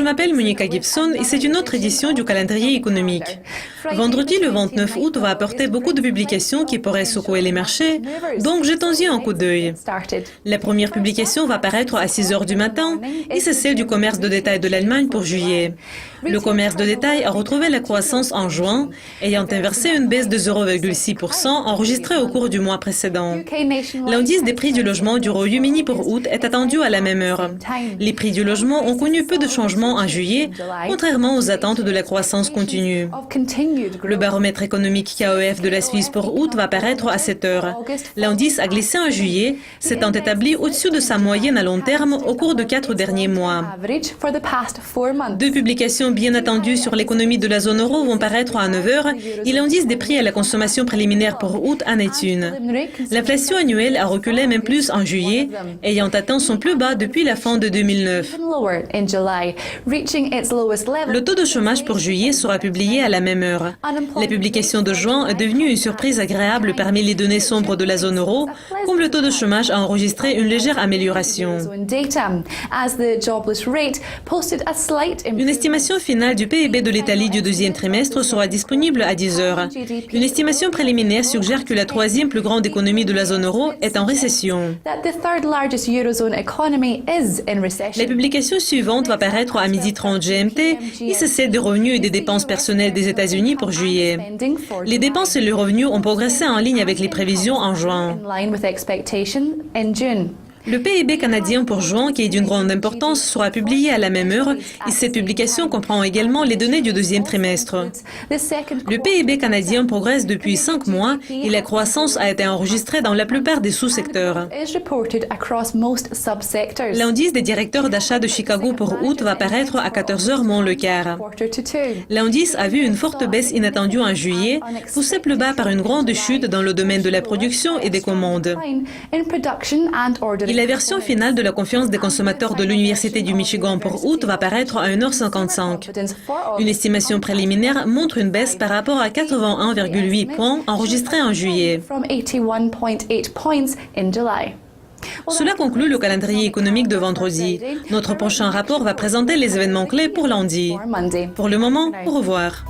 m'appelle Monica Gibson et c'est une autre édition du calendrier économique. Vendredi, le 29 août, va apporter beaucoup de publications qui pourraient secouer les marchés, donc jetons-y un coup d'œil. La première publication va paraître à 6 heures du matin et c'est celle du commerce de détail de l'Allemagne pour juillet. Le commerce de détail a retrouvé la croissance en juin, ayant inversé une baisse de 0,6% enregistrée au cours du mois précédent. L'indice des prix du logement du Royaume-Uni pour août est attendu à la même heure. Les prix du logement ont connu peu de changements en juillet, contrairement aux attentes de la croissance continue. Le baromètre économique KEF de la Suisse pour août va paraître à 7 heures. L'indice a glissé en juillet, s'étant établi au-dessus de sa moyenne à long terme au cours de 4 derniers mois. Deux publications bien attendues sur l'économie de la zone euro vont paraître à 9 heures et l'indice des prix à la consommation préliminaire pour août en est une. L'inflation annuelle a reculé même plus en juillet, ayant atteint son plus bas depuis la fin de 2009. Le taux de chômage pour juillet sera publié à la même heure. La publication de juin est devenue une surprise agréable parmi les données sombres de la zone euro, comme le taux de chômage a enregistré une légère amélioration. Une estimation finale du PIB de l'Italie du deuxième trimestre sera disponible à 10 heures. Une estimation préliminaire suggère que la troisième plus grande économie de la zone euro est en récession. La publication suivante va paraître à 12h30 GMT et c'est celle des revenus et des dépenses personnelles des États-Unis pour juillet. Les dépenses et les revenus ont progressé en ligne avec les prévisions en juin. Le PIB canadien pour juin, qui est d'une grande importance, sera publié à la même heure et cette publication comprend également les données du deuxième trimestre. Le PIB canadien progresse depuis 5 mois et la croissance a été enregistrée dans la plupart des sous-secteurs. L'indice des directeurs d'achat de Chicago pour août va paraître à 14 heures moins le quart. L'indice a vu une forte baisse inattendue en juillet, poussée plus bas par une grande chute dans le domaine de la production et des commandes. Et la version finale de la confiance des consommateurs de l'Université du Michigan pour août va paraître à 1h55. Une estimation préliminaire montre une baisse par rapport à 81,8 points enregistrés en juillet. Cela conclut le calendrier économique de vendredi. Notre prochain rapport va présenter les événements clés pour lundi. Pour le moment, au revoir.